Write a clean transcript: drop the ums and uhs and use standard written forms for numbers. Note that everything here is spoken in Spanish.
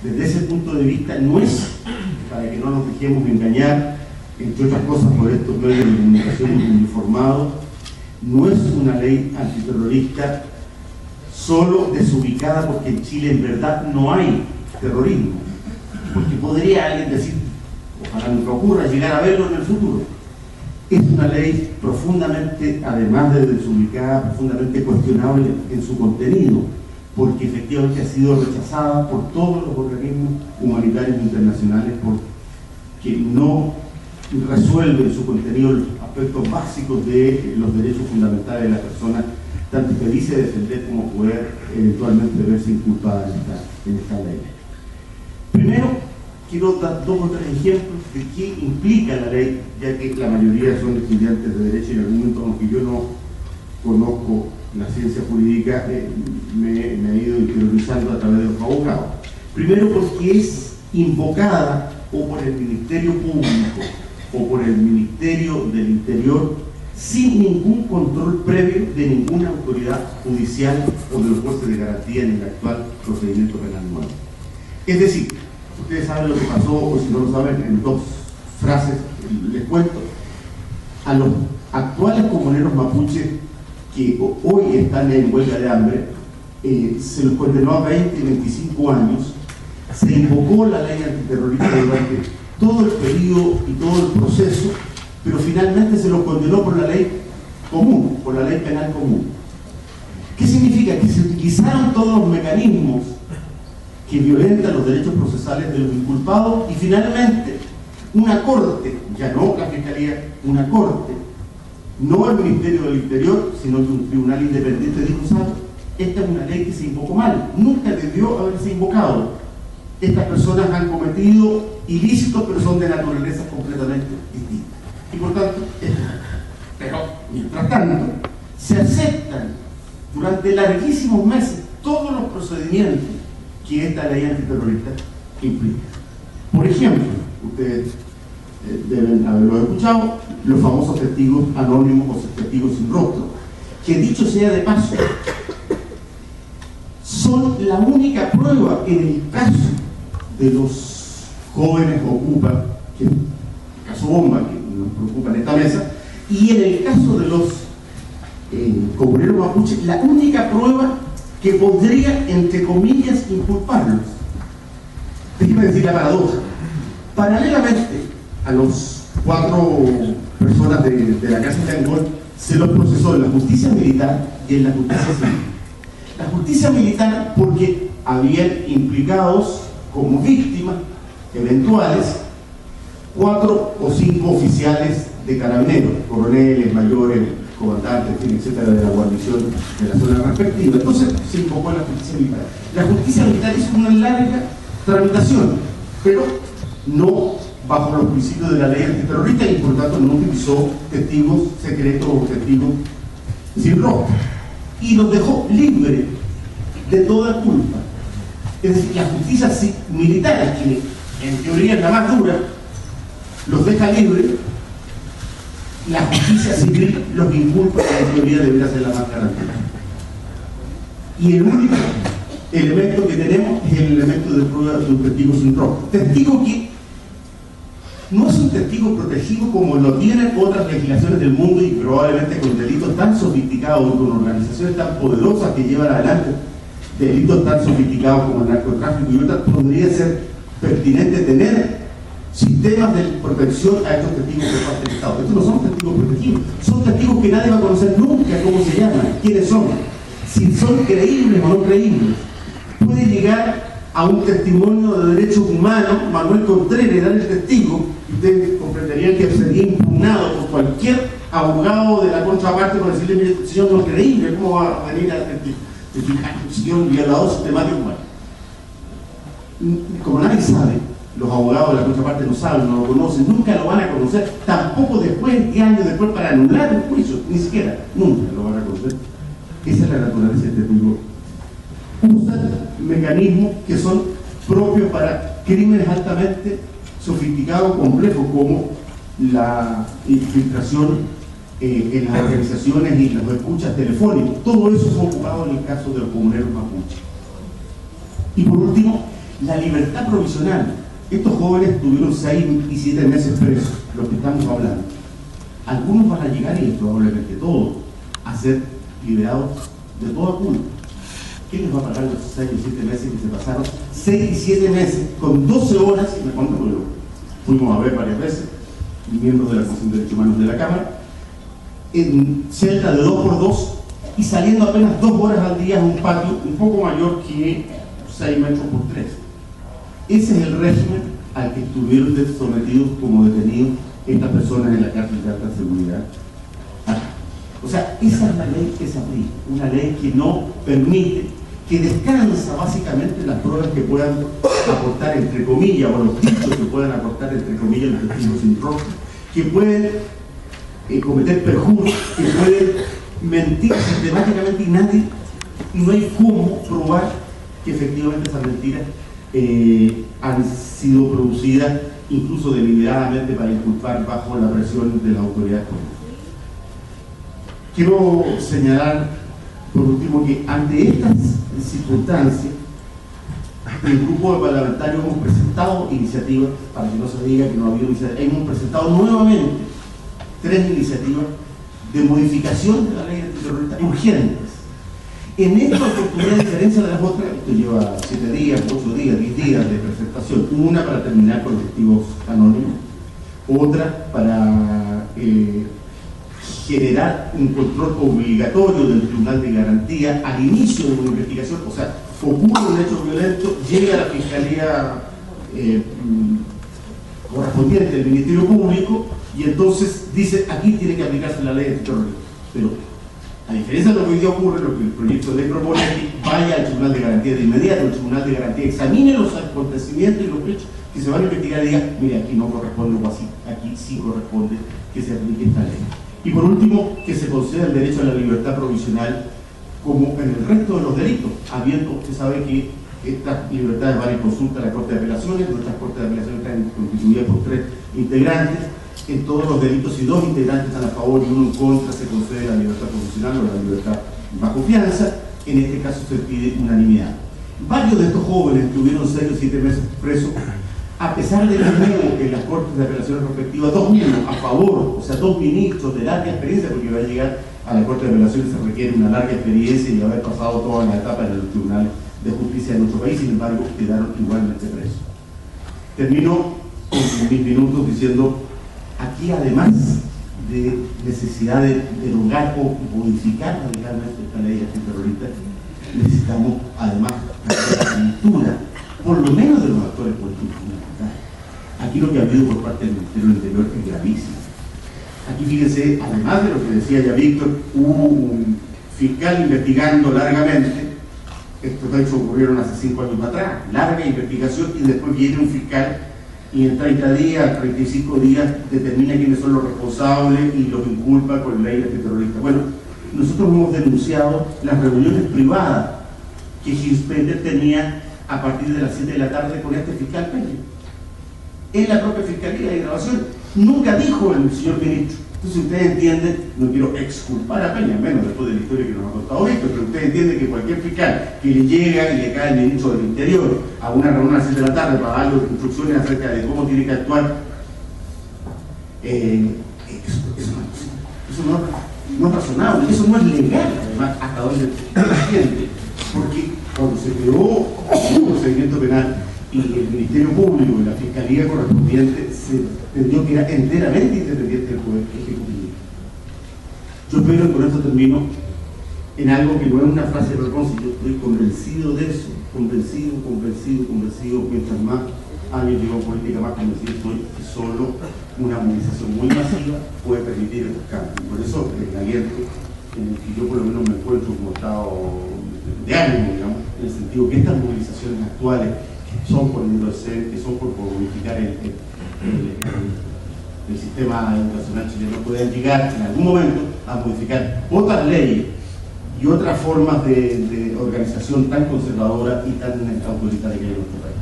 Desde ese punto de vista no es, para que no nos dejemos engañar, entre otras cosas por estos medios de comunicación informados, no es una ley antiterrorista solo desubicada porque en Chile en verdad no hay terrorismo, porque podría alguien decir, ojalá nunca ocurra, llegar a verlo en el futuro. Es una ley profundamente, además de desubicada, profundamente cuestionable en su contenido, porque efectivamente ha sido rechazada por todos los organismos humanitarios internacionales porque no resuelve en su contenido los aspectos básicos de los derechos fundamentales de la persona, tanto que dice defender como poder eventualmente verse inculpada en esta ley. Primero, quiero dar 2 o 3 ejemplos de qué implica la ley, ya que la mayoría son estudiantes de Derecho y en algún momento, aunque yo no conozco la ciencia jurídica, me he ido interiorizando a través de los abogados. Primero, porque es invocada o por el Ministerio Público o por el Ministerio del Interior sin ningún control previo de ninguna autoridad judicial o de los jueces de garantía en el actual procedimiento penal nuevo. Es decir, ustedes saben lo que pasó, o si no lo saben, en 2 frases les cuento. A los actuales comuneros mapuches que hoy están en huelga de hambre, se los condenó a 20 y 25 años, se invocó la ley antiterrorista durante todo el periodo y todo el proceso, pero finalmente se los condenó por la ley común, por la ley penal común. ¿Qué significa? Que se utilizaron todos los mecanismos que violentan los derechos procesales de los inculpados y finalmente una corte, ya no la Fiscalía, una corte, no el Ministerio del Interior, sino que un tribunal independiente dijo, ¿sabes? Esta es una ley que se invocó mal, nunca debió haberse invocado. Estas personas han cometido ilícitos, pero son de naturaleza completamente distinta. Y por tanto, pero mientras tanto, se aceptan durante larguísimos meses todos los procedimientos que esta ley antiterrorista implica. Por ejemplo, ustedes deben haberlo escuchado, los famosos testigos anónimos o testigos sin rostro, que dicho sea de paso, son la única prueba en el caso de los jóvenes Ocupa, que es el caso bomba que nos preocupa en esta mesa, y en el caso de los comuneros mapuches, la única prueba que podría, entre comillas, inculparlos. Déjeme decir la paradoja. Paralelamente a los 4 personas de la cárcel de Angol, se los procesó en la justicia militar y en la justicia civil. La justicia militar porque habían implicados como víctimas eventuales 4 o 5 oficiales de carabineros, coroneles, mayores, comandantes, etcétera, de la guarnición de la zona respectiva. Entonces se invocó a la justicia militar. La justicia militar hizo una larga tramitación, pero no bajo los principios de la ley antiterrorista y por lo tanto no utilizó testigos secretos o testigos sin rostro. Y los dejó libres de toda culpa. Es decir, la justicia militar, que en teoría es la más dura, los deja libres. La justicia civil los inculpa, que en teoría debería ser la más garantía. Y el único elemento que tenemos es el elemento de prueba de un testigo sin rostro. Testigo que no es un testigo protegido como lo tienen otras legislaciones del mundo y probablemente con delitos tan sofisticados y con organizaciones tan poderosas que llevan adelante delitos tan sofisticados como el narcotráfico y otras, podría ser pertinente tener sistemas de protección a estos testigos por parte del Estado. Estos no son testigos protegidos, son testigos que nadie va a conocer nunca cómo se llaman, quiénes son, si son creíbles o no creíbles. Puede llegar a un testimonio de derechos humanos, Manuel Contreras, dar el testigo, y ustedes comprenderían que sería impugnado por cualquier abogado de la contraparte por decirle, mire, este señor no es creíble, ¿cómo va a venir a testificar un señor violador sistemático? Bueno, como nadie sabe, los abogados de la contraparte no saben, no lo conocen, nunca lo van a conocer, tampoco después, 10 años después, para anular un juicio, ni siquiera, nunca lo van a conocer. Esa es la naturaleza del testigo. Usan mecanismos que son propios para crímenes altamente sofisticados, complejos, como la infiltración en las organizaciones y las escuchas telefónicas. Todo eso es ocupado en el caso de los comuneros mapuches. Y por último, La libertad provisional. Estos jóvenes tuvieron 6 y 7 meses presos, los que estamos hablando. Algunos van a llegar, y probablemente todos, a ser liberados de toda culpa. ¿Quién les va a pagar los 6 y 7 meses que se pasaron? 6 y 7 meses, con 12 horas, y me cuento porque fuimos a ver varias veces, miembros de la Comisión de Derechos Humanos de la Cámara, en celda de 2x2 y saliendo apenas 2 horas al día a un patio un poco mayor que 6 metros por 3. Ese es el régimen al que estuvieron sometidos como detenidos estas personas en la cárcel de alta seguridad. O sea, esa es la ley que se aplica, una ley que no permite, que descansa básicamente en las pruebas que puedan aportar, entre comillas, o los dichos que puedan aportar, entre comillas, los testigos sin rostro, que pueden cometer perjuros, que pueden mentir sistemáticamente y no hay cómo probar que efectivamente esas mentiras han sido producidas incluso deliberadamente para inculpar bajo la presión de la autoridad política. Quiero señalar, por último, que ante estas circunstancias, el grupo de parlamentarios hemos presentado iniciativas, para que no se diga que no ha habido iniciativas, hemos presentado nuevamente 3 iniciativas de modificación de la ley antiterrorista urgentes. En esta oportunidad, a diferencia de las otras, esto lleva 7 días, 8 días, 10 días de presentación, una para terminar con los testigos anónimos, otra para generar un control obligatorio del Tribunal de Garantía al inicio de una investigación, o sea, ocurre un hecho violento, llega a la Fiscalía correspondiente del Ministerio Público y entonces dice, aquí tiene que aplicarse la ley antiterrorista. Pero, a diferencia de lo que hoy día ocurre, lo que el proyecto de ley propone es que vaya al Tribunal de Garantía de inmediato, el Tribunal de Garantía examine los acontecimientos y los hechos que se van a investigar y diga, mire, aquí no corresponde o así, aquí sí corresponde que se aplique esta ley. Y por último, que se conceda el derecho a la libertad provisional como en el resto de los delitos, habiendo, usted sabe que estas libertades van en consulta a la Corte de Apelaciones, nuestras Cortes de Apelaciones están constituidas por 3 integrantes, en todos los delitos si 2 integrantes están a favor y 1 en contra se concede la libertad provisional o la libertad bajo fianza, en este caso se pide unanimidad. Varios de estos jóvenes tuvieron 6 o 7 meses presos, a pesar de que en las Cortes de Apelaciones respectivas 2 miembros a favor, o sea 2 ministros de larga experiencia, porque va a llegar a la Corte de Apelaciones se requiere una larga experiencia y haber pasado toda la etapa en el Tribunal de Justicia de nuestro país, sin embargo quedaron igualmente presos. Termino con mis minutos diciendo, aquí además de necesidad de derogar o modificar radicalmente esta ley antiterrorista, necesitamos además la cultura, por lo menos de los actores políticos fundamentales. Aquí lo que ha habido por parte del Ministerio del Interior es gravísimo. Aquí fíjense, además de lo que decía ya Víctor, hubo un fiscal investigando largamente. Estos hechos ocurrieron hace 5 años atrás, larga investigación, y después viene un fiscal y en 30 días, 35 días determina quiénes son los responsables y los inculpa con ley antiterrorista. Bueno, nosotros hemos denunciado las reuniones privadas que Ginspeter tenía a partir de las 7 de la tarde con este fiscal Peña. En la propia Fiscalía de Grabación nunca dijo el señor ministro. Entonces ustedes entienden, no quiero exculpar a Peña, menos después de la historia que nos ha contado Víctor, pero ustedes entienden que cualquier fiscal que le llega y le cae el ministro del Interior a una reunión a las 7 de la tarde para darle instrucciones acerca de cómo tiene que actuar, eso no es razonable, eso no es legal, además, hasta donde se entiende, porque cuando se creó un procedimiento penal y el Ministerio Público y la Fiscalía correspondiente se entendió que era enteramente independiente del Poder Ejecutivo. Yo espero, y con esto termino, en algo que no es una frase de propósito, yo estoy convencido de eso, convencido, mientras más años llevo en política, más convencido estoy que solo una movilización muy masiva puede permitir estos cambios. Por eso el aliento en el que yo por lo menos me encuentro como estado de ánimo, digamos, en el sentido que estas movilizaciones actuales son por endurecer, que son por modificar el sistema educacional chileno, pueden llegar en algún momento a modificar otras leyes y otras formas de organización tan conservadora y tan autoritaria que hay en nuestro país.